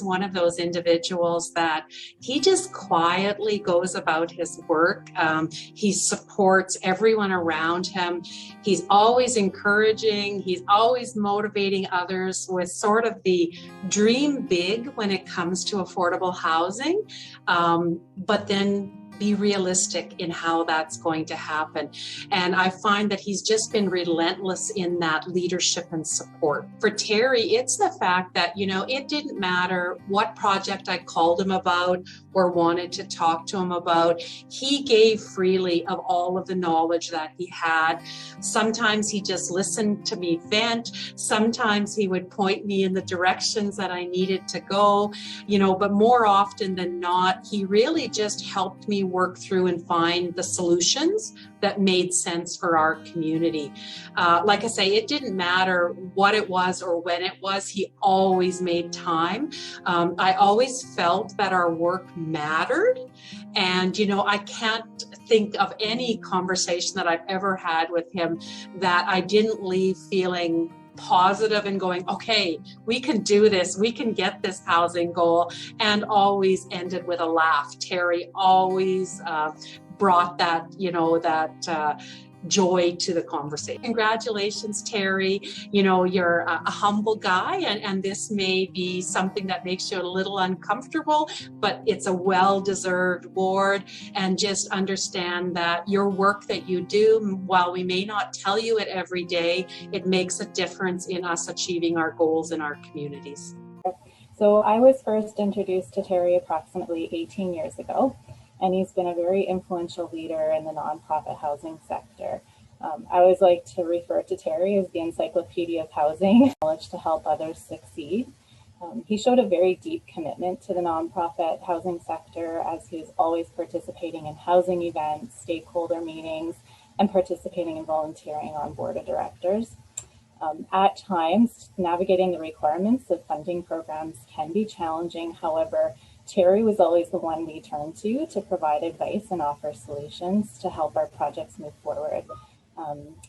one of those individuals that he just quietly goes about his work. He supports everyone around him. He's always encouraging. He's always motivating others with sort of the dream big when it comes to affordable housing, but then be realistic in how that's going to happen. And I find that he's just been relentless in that leadership and support. For Terry, it's the fact that, it didn't matter what project I called him about or wanted to talk to him about. He gave freely of all of the knowledge that he had. Sometimes he just listened to me vent. Sometimes he would point me in the directions that I needed to go, but more often than not, he really just helped me work through and find the solutions that made sense for our community. Like I say, it didn't matter what it was or when it was, he always made time. I always felt that our work mattered. And, I can't think of any conversation that I've ever had with him that I didn't leave feeling positive and going, okay, we can do this, we can get this housing goal, and always ended with a laugh. Terry always brought that, joy to the conversation. Congratulations, Terry. You're a humble guy, and this may be something that makes you a little uncomfortable, but it's a well-deserved award. And just understand that your work that you do, while we may not tell you it every day, it makes a difference in us achieving our goals in our communities. So I was first introduced to Terry approximately 18 years ago. And he's been a very influential leader in the nonprofit housing sector. I always like to refer to Terry as the encyclopedia of housing, knowledge to help others succeed. He showed a very deep commitment to the nonprofit housing sector, as he was always participating in housing events, stakeholder meetings, and participating in volunteering on board of directors. At times, navigating the requirements of funding programs can be challenging. However, Terry was always the one we turned to provide advice and offer solutions to help our projects move forward.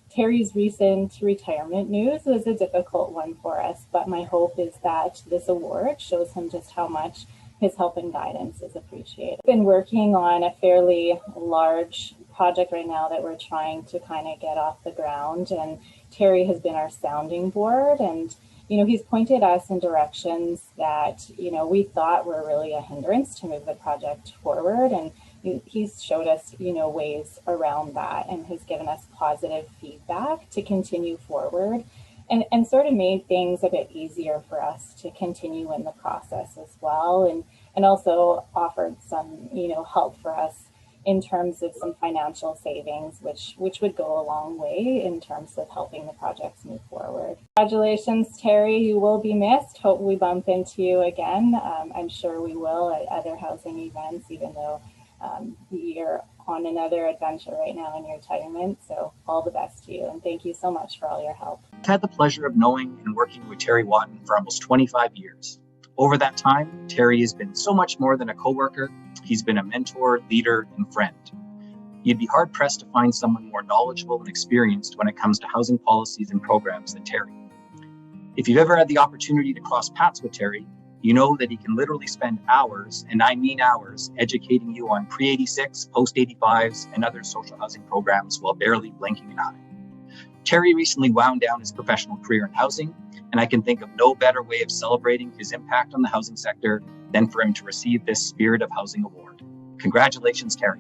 Terry's recent retirement news was a difficult one for us, but my hope is that this award shows him just how much his help and guidance is appreciated. I've been working on a fairly large project right now that we're trying to kind of get off the ground, and Terry has been our sounding board, and he's pointed us in directions that, we thought were really a hindrance to move the project forward. And he's showed us, ways around that, and has given us positive feedback to continue forward, and sort of made things a bit easier for us to continue in the process as well. And also offered some, help for us in terms of some financial savings, which would go a long way in terms of helping the projects move forward. Congratulations, Terry. You will be missed. Hope we bump into you again. I'm sure we will at other housing events, even though you're on another adventure right now in your retirement. So all the best to you, and thank you so much for all your help. I've had the pleasure of knowing and working with Terry Wotton for almost 25 years. Over that time, Terry has been so much more than a coworker. He's been a mentor, leader, and friend. You'd be hard-pressed to find someone more knowledgeable and experienced when it comes to housing policies and programs than Terry. If you've ever had the opportunity to cross paths with Terry, you know that he can literally spend hours, and I mean hours, educating you on pre-86, post-85s, and other social housing programs while barely blinking an eye. Terry recently wound down his professional career in housing, and I can think of no better way of celebrating his impact on the housing sector than for him to receive this Spirit of Housing Award. Congratulations, Terry.